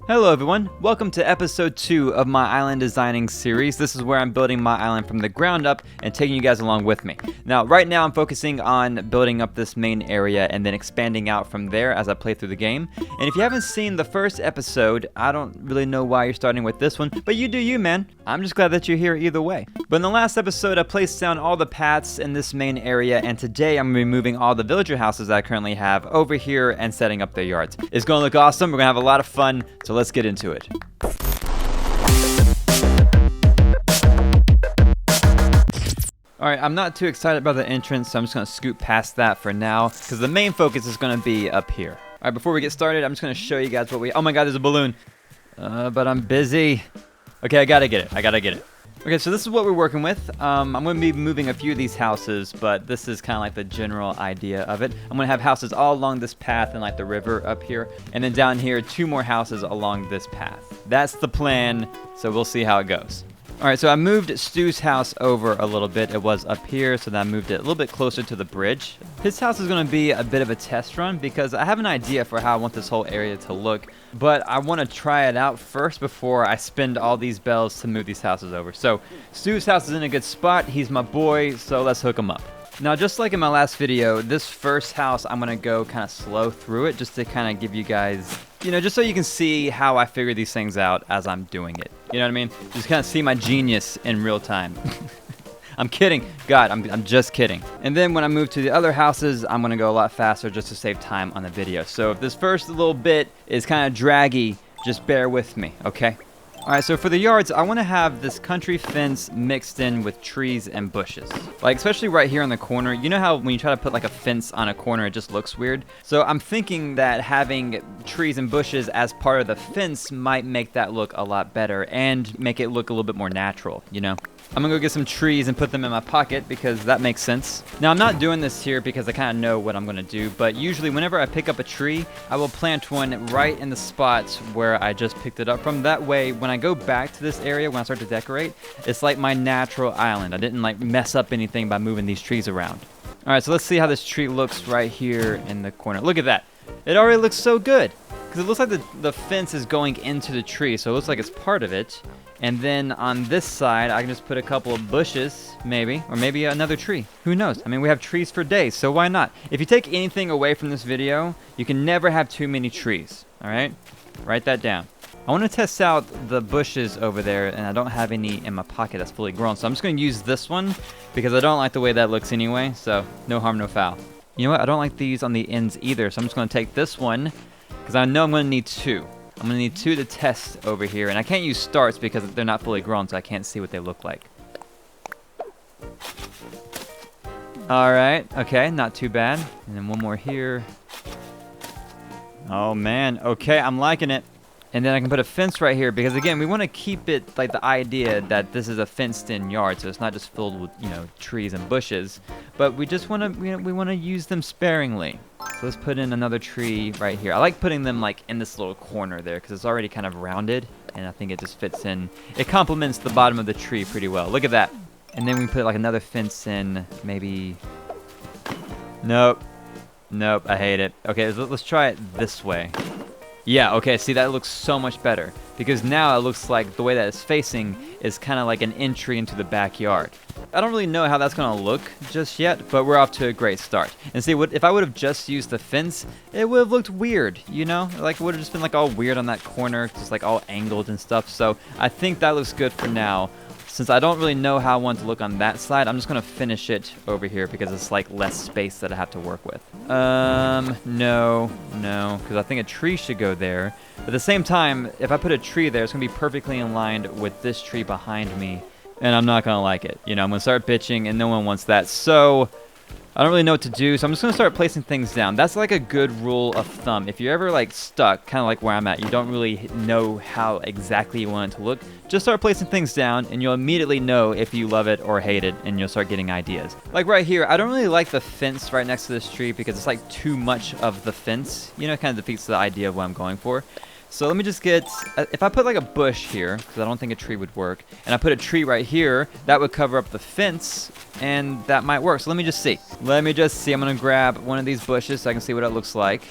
Hello everyone, welcome to episode 2 of my island designing series. This is where I'm building my island from the ground up and taking you guys along with me. Now, right now I'm focusing on building up this main area and then expanding out from there as I play through the game. And if you haven't seen the first episode, I don't really know why you're starting with this one, but you do you, man. I'm just glad that you're here either way. But in the last episode, I placed down all the paths in this main area, and today I'm going to be moving all the villager houses that I currently have over here and setting up their yards. It's going to look awesome. We're going to have a lot of fun, so let's get into it. Alright, I'm not too excited about the entrance, so I'm just going to scoot past that for now, because the main focus is going to be up here. Alright, before we get started, I'm just going to show you guys what we... Oh my god, there's a balloon! But I'm busy. Okay, I gotta get it. Okay, so this is what we're working with. I'm going to be moving a few of these houses, but this is kind of like the general idea of it. I'm going to have houses all along this path and like the river up here. And then down here, 2 more houses along this path. That's the plan, so we'll see how it goes. Alright, so I moved Stu's house over a little bit. It was up here, so then I moved it a little bit closer to the bridge. His house is going to be a bit of a test run because I have an idea for how I want this whole area to look. But I want to try it out first before I spend all these bells to move these houses over. So Stu's house is in a good spot. He's my boy, so let's hook him up. Now, just like in my last video, this first house, I'm going to go kind of slow through it just to kind of give you guys, just so you can see how I figure these things out as I'm doing it. You know what I mean? Just kind of see my genius in real time. I'm kidding. God, I'm just kidding. And then when I move to the other houses, I'm going to go a lot faster just to save time on the video. So if this first little bit is kind of draggy, just bear with me, okay? Alright, so for the yards, I want to have this country fence mixed in with trees and bushes. Like, especially right here on the corner. You know how when you try to put like a fence on a corner, it just looks weird? So I'm thinking that having trees and bushes as part of the fence might make that look a lot better and make it look a little bit more natural, I'm gonna go get some trees and put them in my pocket because that makes sense. Now, I'm not doing this here because I kind of know what I'm gonna do, but usually whenever I pick up a tree, I will plant one right in the spot where I just picked it up from. That way, when I go back to this area, when I start to decorate, it's like my natural island. I didn't like mess up anything by moving these trees around. All right, so let's see how this tree looks right here in the corner. Look at that. It already looks so good because it looks like the fence is going into the tree, so it looks like it's part of it. And then on this side, I can just put a couple of bushes, maybe, or maybe another tree. Who knows? I mean, we have trees for days, so why not? If you take anything away from this video, you can never have too many trees, all right? Write that down. I want to test out the bushes over there, and I don't have any in my pocket that's fully grown, so I'm just going to use this one because I don't like the way that looks anyway, so no harm, no foul. You know what? I don't like these on the ends either, so I'm just going to take this one because I know I'm going to need 2. I'm going to need 2 to test over here, and I can't use starts because they're not fully grown, so I can't see what they look like. Alright, okay, not too bad. And then one more here. Oh man, okay, I'm liking it. And then I can put a fence right here because, again, we want to keep it like the idea that this is a fenced-in yard, so it's not just filled with, trees and bushes. But we just want to, we want to use them sparingly. So let's put in another tree right here. I like putting them like in this little corner there because it's already kind of rounded, and I think it just fits in. It complements the bottom of the tree pretty well. Look at that. And then we put like another fence in, maybe. Nope, I hate it. Okay, let's try it this way. Yeah, okay, see, that looks so much better because now it looks like the way that it's facing is kind of like an entry into the backyard. I don't really know how that's going to look just yet, but we're off to a great start. And see, if I would have just used the fence, it would have looked weird, Like, it would have just been like all weird on that corner, just like all angled and stuff. So I think that looks good for now. Since I don't really know how I want to look on that side, I'm just going to finish it over here because it's like less space that I have to work with. No, because I think a tree should go there. But at the same time, if I put a tree there, it's going to be perfectly in line with this tree behind me. And I'm not going to like it. I'm going to start bitching and no one wants that. So I don't really know what to do, so I'm just going to start placing things down. That's like a good rule of thumb. If you're ever like stuck, kind of like where I'm at, you don't really know how exactly you want it to look, just start placing things down and you'll immediately know if you love it or hate it, and you'll start getting ideas. Like right here, I don't really like the fence right next to this tree because it's like too much of the fence. It kind of defeats the idea of what I'm going for. So let me just get, if I put like a bush here, because I don't think a tree would work, and I put a tree right here, that would cover up the fence, and that might work. So let me just see. I'm going to grab one of these bushes so I can see what it looks like.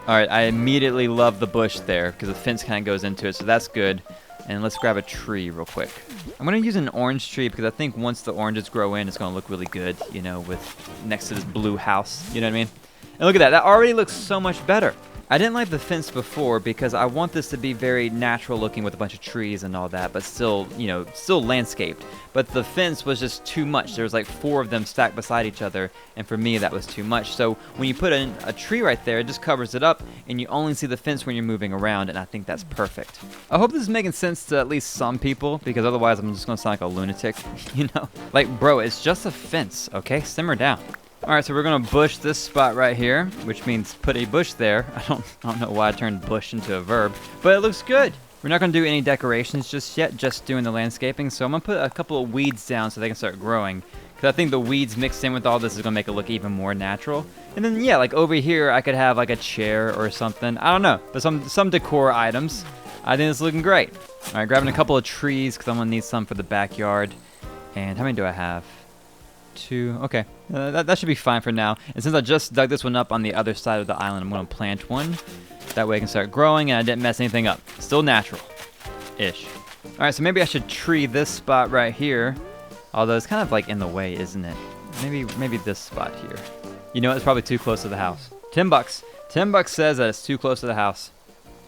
All right, I immediately love the bush there because the fence kind of goes into it, so that's good. And let's grab a tree real quick. I'm going to use an orange tree because I think once the oranges grow in, it's going to look really good, you know, with next to this blue house. You know what I mean? And look at that. That already looks so much better. I didn't like the fence before because I want this to be very natural looking with a bunch of trees and all that, but still, you know, still landscaped. But the fence was just too much. There was like 4 of them stacked beside each other, and for me that was too much. So when you put in a tree right there, it just covers it up, and you only see the fence when you're moving around, and I think that's perfect. I hope this is making sense to at least some people, because otherwise I'm just gonna sound like a lunatic, you know? Like, bro, it's just a fence, okay? Simmer down. All right, so we're gonna bush this spot right here, which means put a bush there. I don't know why I turned bush into a verb, but it looks good. We're not gonna do any decorations just yet, just doing the landscaping. So I'm gonna put a couple of weeds down so they can start growing, because I think the weeds mixed in with all this is gonna make it look even more natural. And then yeah, like over here, I could have like a chair or something. I don't know, but some decor items. I think it's looking great. All right, grabbing a couple of trees because I'm gonna need some for the backyard. And how many do I have? 2. Okay, that should be fine for now. And since I just dug this one up on the other side of the island, I'm going to plant one. That way I can start growing and I didn't mess anything up. Still natural-ish. All right, so maybe I should tree this spot right here. Although it's kind of like in the way, isn't it? Maybe this spot here. You know, it's probably too close to the house. $10. $10 says that it's too close to the house.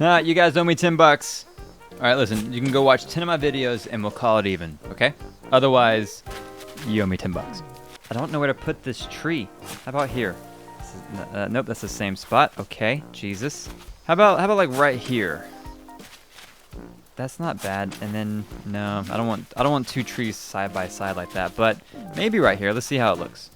Nah, you guys owe me $10. All right, listen, you can go watch 10 of my videos and we'll call it even, okay? Otherwise, you owe me $10. I don't know where to put this tree. How about here? Nope, that's the same spot. Okay, Jesus. How about like right here? That's not bad. And then no, I don't want 2 trees side by side like that. But maybe right here. Let's see how it looks.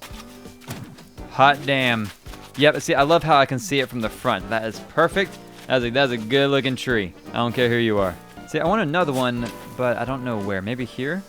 Hot damn. Yep. See, I love how I can see it from the front. That is perfect. That's a good looking tree. I don't care who you are. See, I want another one, but I don't know where. Maybe here.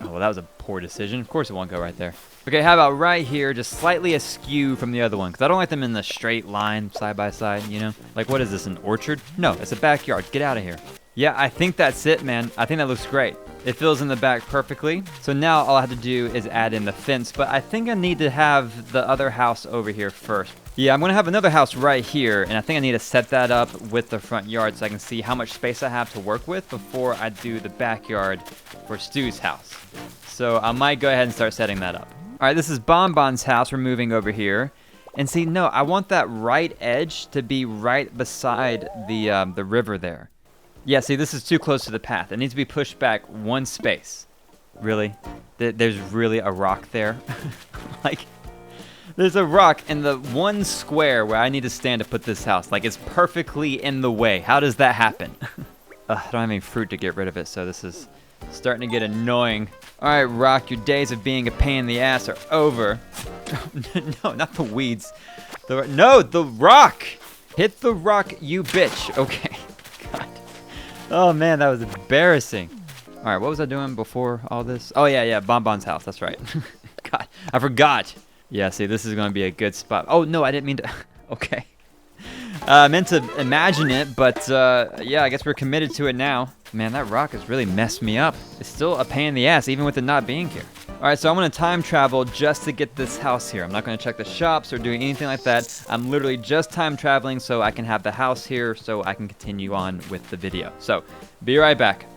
Oh, well, that was a poor decision. Of course it won't go right there. Okay, how about right here, just slightly askew from the other one? Because I don't like them in the straight line, side by side, you know? Like, what is this, an orchard? No, it's a backyard. Get out of here. Yeah, I think that's it, man. I think that looks great. It fills in the back perfectly. So now all I have to do is add in the fence, but I think I need to have the other house over here first. Yeah, I'm going to have another house right here, and I think I need to set that up with the front yard so I can see how much space I have to work with before I do the backyard for Stu's house. So I might go ahead and start setting that up. All right, this is Bonbon's house. We're moving over here. And see, no, I want that right edge to be right beside the river there. Yeah, see, this is too close to the path. It needs to be pushed back 1 space. Really? There's really a rock there? Like, there's a rock in the 1 square where I need to stand to put this house. Like, it's perfectly in the way. How does that happen? I don't have any fruit to get rid of it, so this is starting to get annoying. All right, Rock, your days of being a pain in the ass are over. No, not the weeds. No, the rock! Hit the rock, you bitch. Okay. God. Oh, man, that was embarrassing. All right, what was I doing before all this? Oh, yeah, Bonbon's house. That's right. God, I forgot. Yeah, see, this is going to be a good spot. Oh, no, I didn't mean to. Okay. I meant to imagine it, but yeah, I guess we're committed to it now. Man, that rock has really messed me up. It's still a pain in the ass, even with it not being here. All right, so I'm going to time travel just to get this house here. I'm not going to check the shops or do anything like that. I'm literally just time traveling so I can have the house here so I can continue on with the video. So, be right back.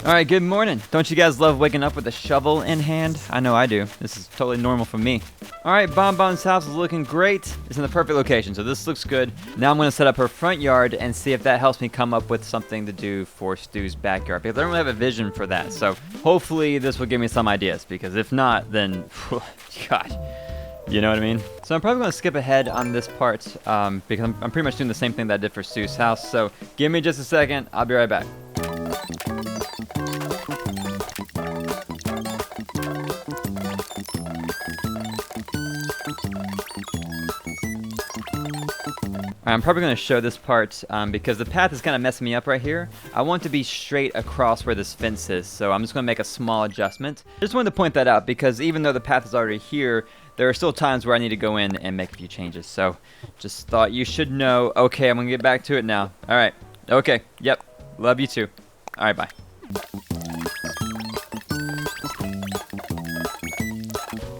All right, good morning. Don't you guys love waking up with a shovel in hand? I know I do. This is totally normal for me. All right, Bonbon's house is looking great. It's in the perfect location, so this looks good. Now I'm going to set up her front yard and see if that helps me come up with something to do for Stu's backyard, because I don't really have a vision for that. So hopefully this will give me some ideas, because if not, then, God, you know what I mean? So I'm probably going to skip ahead on this part because I'm pretty much doing the same thing that I did for Stu's house. So give me just a second. I'll be right back. I'm probably going to show this part because the path is kind of messing me up right here. I want to be straight across where this fence is, so I'm just going to make a small adjustment. I just wanted to point that out because even though the path is already here, there are still times where I need to go in and make a few changes. So just thought you should know. Okay, I'm going to get back to it now. All right. Okay. Yep. Love you too. All right, bye.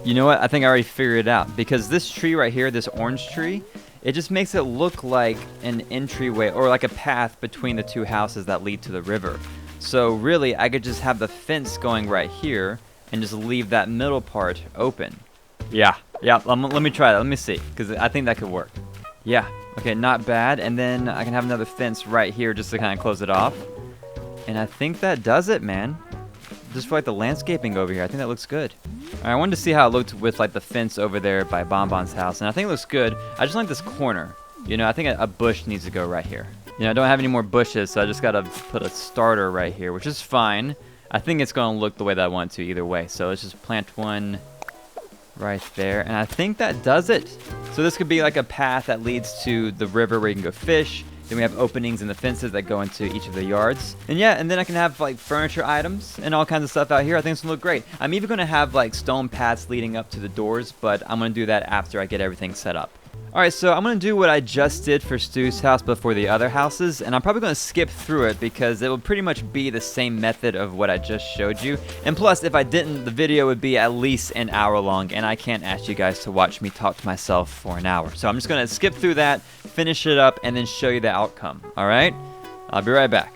You know what? I think I already figured it out. Because this tree right here, this orange tree, it just makes it look like an entryway or like a path between the two houses that lead to the river. So really, I could just have the fence going right here and just leave that middle part open. Yeah, let me try that. Let me see, because I think that could work. Yeah, okay, not bad. And then I can have another fence right here just to kind of close it off. And I think that does it, man. Just for like the landscaping over here, I think that looks good. All right, I wanted to see how it looked with like the fence over there by Bonbon's house, and I think it looks good. I just like this corner. You know, I think a bush needs to go right here. You know, I don't have any more bushes, so I just gotta put a starter right here, which is fine. I think it's gonna look the way that I want it to either way. So let's just plant one right there, and I think that does it. So this could be like a path that leads to the river where you can go fish. Then we have openings in the fences that go into each of the yards. And yeah, and then I can have like furniture items and all kinds of stuff out here. I think it's gonna look great. I'm even gonna have like stone paths leading up to the doors, but I'm gonna do that after I get everything set up. Alright, so I'm going to do what I just did for Stu's house but for the other houses, and I'm probably going to skip through it because it will pretty much be the same method of what I just showed you. And plus, if I didn't, the video would be at least an hour long, and I can't ask you guys to watch me talk to myself for an hour. So I'm just going to skip through that, finish it up, and then show you the outcome. Alright? I'll be right back.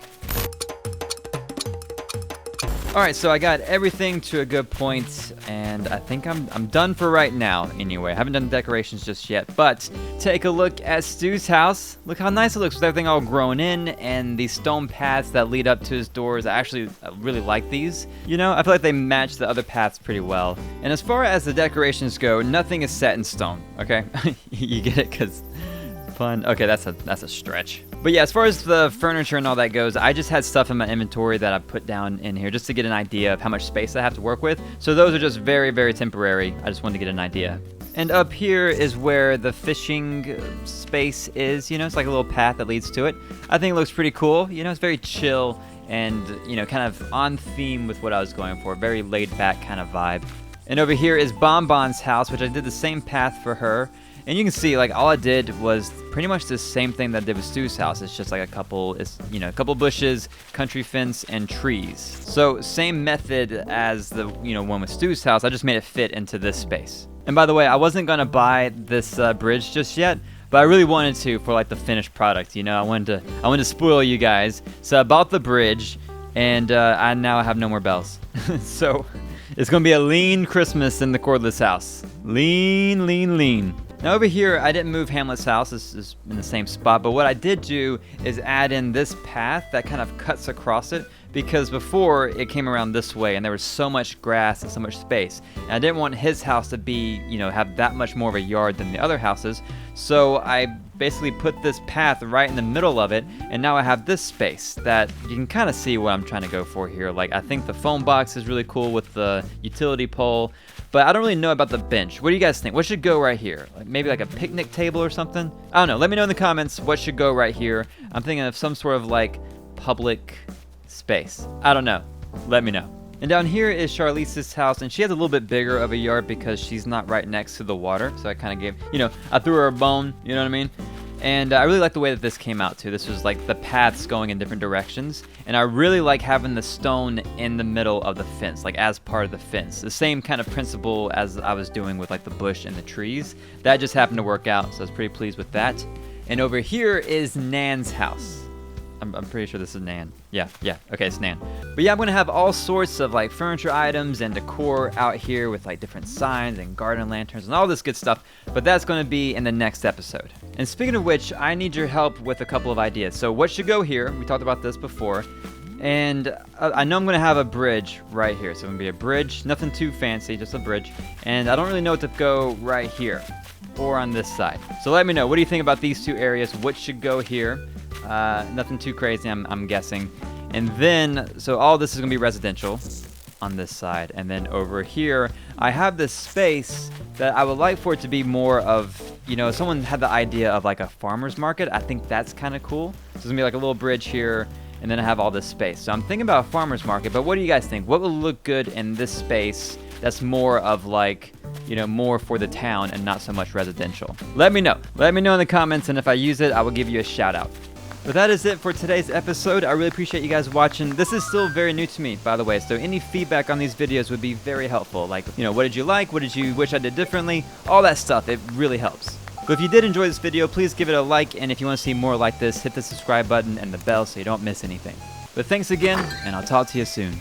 Alright, so I got everything to a good point, and I think I'm done for right now anyway. I haven't done the decorations just yet, but take a look at Stu's house. Look how nice it looks with everything all grown in, and these stone paths that lead up to his doors. I really like these. You know, I feel like they match the other paths pretty well. And as far as the decorations go, nothing is set in stone, okay? You get it? Because fun. Okay, that's a stretch. But yeah, as far as the furniture and all that goes, I just had stuff in my inventory that I put down in here just to get an idea of how much space I have to work with. So those are just very, very temporary. I just wanted to get an idea. And up here is where the fishing space is. You know, it's like a little path that leads to it. I think it looks pretty cool. You know, it's very chill and, you know, kind of on theme with what I was going for. Very laid back kind of vibe. And over here is Bonbon's house, which I did the same path for her. And you can see, like, all I did was pretty much the same thing that I did with Stu's house. It's just like a couple bushes, country fence, and trees. So same method as the, one with Stu's house. I just made it fit into this space. And by the way, I wasn't gonna buy this bridge just yet, but I really wanted to for like the finished product. You know, I wanted to spoil you guys. So I bought the bridge, and I now have no more bells. So it's gonna be a lean Christmas in the Cordless house. Lean, lean, lean. Now over here, I didn't move Hamlet's house. This is in the same spot, but what I did do is add in this path that kind of cuts across it, because before it came around this way and there was so much grass and so much space. And I didn't want his house to be, have that much more of a yard than the other houses. So I basically put this path right in the middle of it, and now I have this space that you can kind of see what I'm trying to go for here. Like, I think the phone box is really cool with the utility pole, but I don't really know about the bench. What do you guys think? What should go right here? Like maybe like a picnic table or something? I don't know. Let me know in the comments what should go right here. I'm thinking of some sort of like public space. I don't know. Let me know. And down here is Charlize's house, and she has a little bit bigger of a yard because she's not right next to the water. So I kind of gave, I threw her a bone, you know what I mean? And I really like the way that this came out too. This was like the paths going in different directions. And I really like having the stone in the middle of the fence, like as part of the fence. The same kind of principle as I was doing with like the bush and the trees. That just happened to work out, so I was pretty pleased with that. And over here is Nan's house. I'm pretty sure this is Nan. Yeah, okay, it's Nan. But yeah, I'm gonna have all sorts of like furniture items and decor out here with like different signs and garden lanterns and all this good stuff, but that's gonna be in the next episode. And speaking of which, I need your help with a couple of ideas. So what should go here? We talked about this before. And I know I'm gonna have a bridge right here. So it's gonna be a bridge, nothing too fancy, just a bridge. And I don't really know what to go right here or on this side. So let me know, what do you think about these two areas? What should go here? Nothing too crazy, I'm guessing. And then, so all this is gonna be residential on this side. And then over here, I have this space that I would like for it to be more of, someone had the idea of like a farmer's market. I think that's kind of cool. So it's gonna be like a little bridge here, and then I have all this space. So I'm thinking about a farmer's market, but what do you guys think? What will look good in this space that's more of like, more for the town and not so much residential? Let me know. Let me know in the comments, and if I use it, I will give you a shout out. But that is it for today's episode. I really appreciate you guys watching. This is still very new to me, by the way, so any feedback on these videos would be very helpful. Like, what did you like? What did you wish I did differently? All that stuff, it really helps. But if you did enjoy this video, please give it a like, and if you want to see more like this, hit the subscribe button and the bell so you don't miss anything. But thanks again, and I'll talk to you soon.